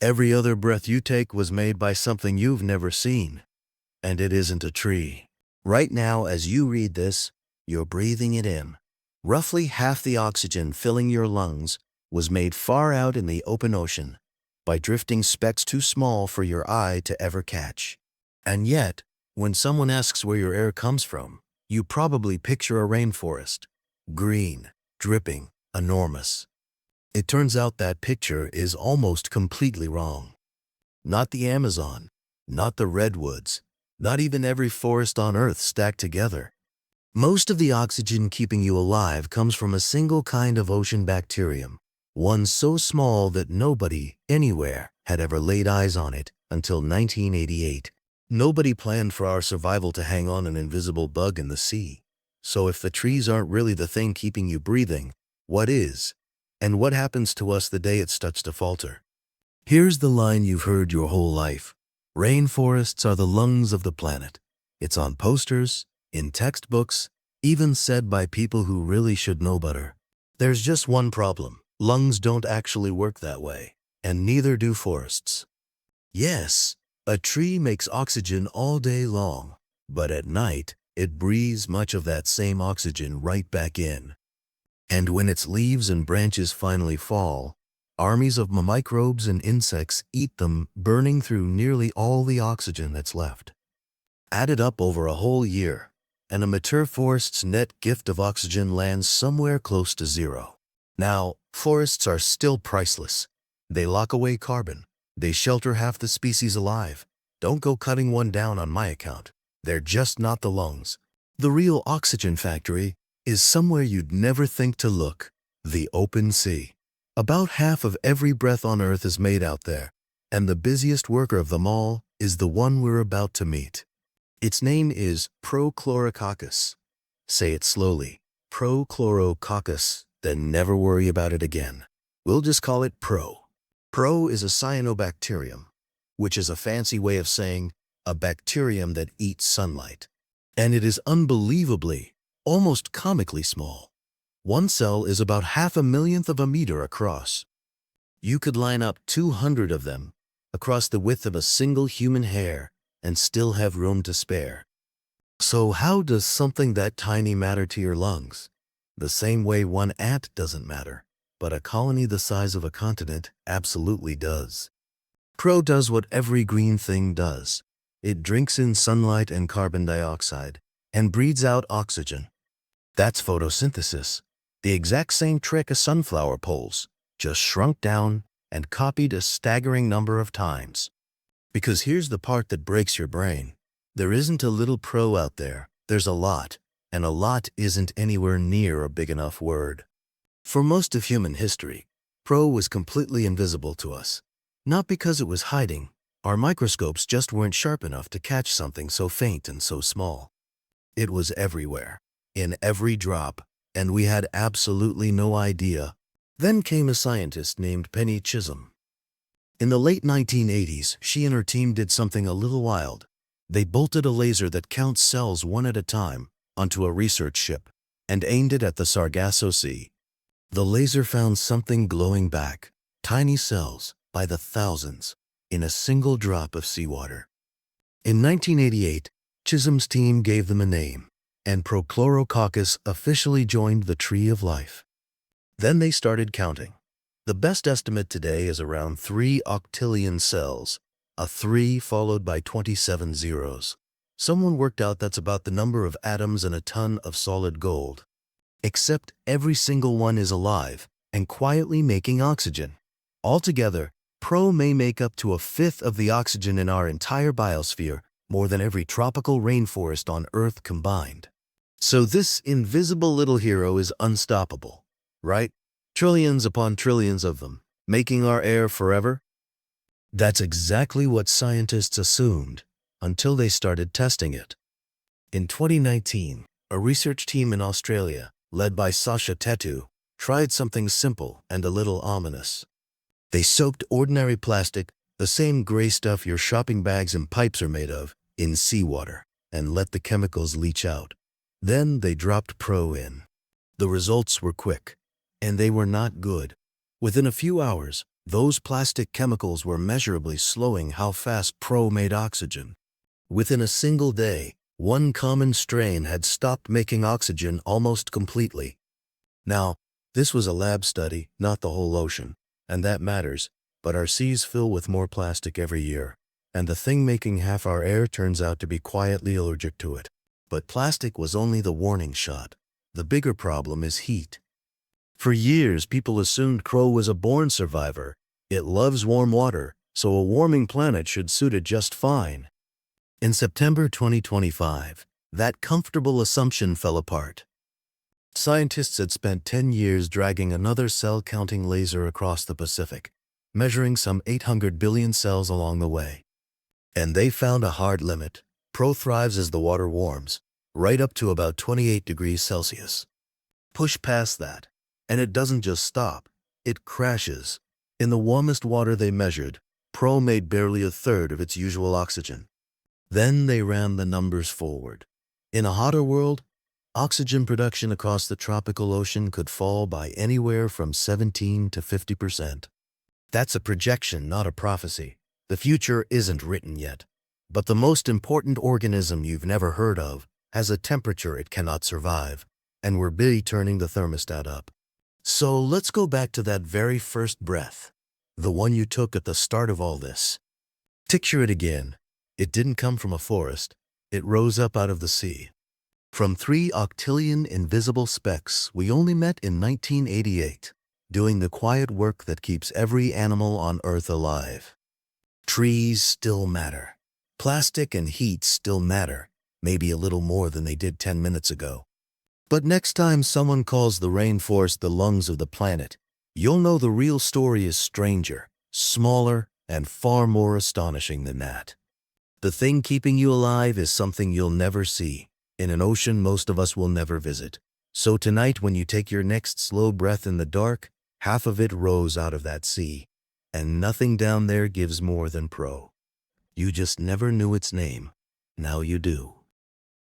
Every other breath you take was made by something you've never seen. And it isn't a tree. Right now, as you read this, you're breathing it in. Roughly half the oxygen filling your lungs was made far out in the open ocean by drifting specks too small for your eye to ever catch. And yet, when someone asks where your air comes from, you probably picture a rainforest. Green, dripping, enormous. It turns out that picture is almost completely wrong. Not the Amazon, not the redwoods, not even every forest on Earth stacked together. Most of the oxygen keeping you alive comes from a single kind of ocean bacterium, one so small that nobody, anywhere, had ever laid eyes on it until 1988. Nobody planned for our survival to hang on an invisible bug in the sea. So if the trees aren't really the thing keeping you breathing, what is? And what happens to us the day it starts to falter? Here's the line you've heard your whole life. Rainforests are the lungs of the planet. It's on posters, in textbooks, even said by people who really should know better. There's just one problem. Lungs don't actually work that way, and neither do forests. Yes, a tree makes oxygen all day long, but at night, it breathes much of that same oxygen right back in. And when its leaves and branches finally fall, armies of microbes and insects eat them, burning through nearly all the oxygen that's left. Added up over a whole year, and a mature forest's net gift of oxygen lands somewhere close to zero. Now, forests are still priceless. They lock away carbon. They shelter half the species alive. Don't go cutting one down on my account. They're just not the lungs. The real oxygen factory is somewhere you'd never think to look: the open sea. About half of every breath on Earth is made out there, and the busiest worker of them all is the one we're about to meet. Its name is Prochlorococcus. Say it slowly. Prochlorococcus, then never worry about it again. We'll just call it Pro. Pro is a cyanobacterium, which is a fancy way of saying a bacterium that eats sunlight. And it is unbelievably, almost comically small. One cell is about 1/1000th of a meter across. You could line up 200 of them across the width of a single human hair and still have room to spare. So how does something that tiny matter to your lungs? The same way one ant doesn't matter, but a colony the size of a continent absolutely does. Pro does what every green thing does. It drinks in sunlight and carbon dioxide and breathes out oxygen. That's photosynthesis, the exact same trick a sunflower pulls, just shrunk down and copied a staggering number of times. Because here's the part that breaks your brain. There isn't a little pro out there, there's a lot, and a lot isn't anywhere near a big enough word. For most of human history, pro was completely invisible to us. Not because it was hiding, our microscopes just weren't sharp enough to catch something so faint and so small. It was everywhere, in every drop, and we had absolutely no idea. Then came a scientist named Penny Chisholm. In the late 1980s, she and her team did something a little wild. They bolted a laser that counts cells one at a time onto a research ship and aimed it at the Sargasso Sea. The laser found something glowing back, tiny cells by the thousands, in a single drop of seawater. In 1988, Chisholm's team gave them a name, and Prochlorococcus officially joined the tree of life. Then they started counting. The best estimate today is around 3 octillion cells, a 3 followed by 27 zeros. Someone worked out that's about the number of atoms in a ton of solid gold. Except every single one is alive and quietly making oxygen. Altogether, Pro may make up to 1/5 of the oxygen in our entire biosphere, more than every tropical rainforest on Earth combined. So this invisible little hero is unstoppable, right? Trillions upon trillions of them, making our air forever? That's exactly what scientists assumed, until they started testing it. In 2019, a research team in Australia, led by Sasha Tetu, tried something simple and a little ominous. They soaked ordinary plastic, the same gray stuff your shopping bags and pipes are made of, in seawater, and let the chemicals leach out. Then they dropped Pro in. The results were quick, and they were not good. Within a few hours, Those plastic chemicals were measurably slowing how fast Pro made oxygen. Within a single day, one common strain had stopped making oxygen almost completely. Now, this was a lab study, not the whole ocean, and that matters, but our seas fill with more plastic every year, and the thing making half our air turns out to be quietly allergic to it. But plastic was only the warning shot. The bigger problem is heat. For years, people assumed Crow was a born survivor. It loves warm water, so a warming planet should suit it just fine. In September 2025, that comfortable assumption fell apart. Scientists had spent 10 years dragging another cell-counting laser across the Pacific, measuring some 800 billion cells along the way. And they found a hard limit. Pro thrives as the water warms, right up to about 28 degrees Celsius. Push past that, and it doesn't just stop, it crashes. In the warmest water they measured, Pro made barely a third of its usual oxygen. Then they ran the numbers forward. In a hotter world, oxygen production across the tropical ocean could fall by anywhere from 17 to 50%. That's a projection, not a prophecy. The future isn't written yet. But the most important organism you've never heard of has a temperature it cannot survive, and we're busy turning the thermostat up. So let's go back to that very first breath, the one you took at the start of all this. Picture it again. It didn't come from a forest. It rose up out of the sea. From 3 octillion invisible specks we only met in 1988, doing the quiet work that keeps every animal on Earth alive. Trees still matter. Plastic and heat still matter, maybe a little more than they did 10 minutes ago. But next time someone calls the rainforest the lungs of the planet, you'll know the real story is stranger, smaller, and far more astonishing than that. The thing keeping you alive is something you'll never see, in an ocean most of us will never visit. So tonight when you take your next slow breath in the dark, half of it rose out of that sea, and nothing down there gives more than Pro. You just never knew its name. Now you do.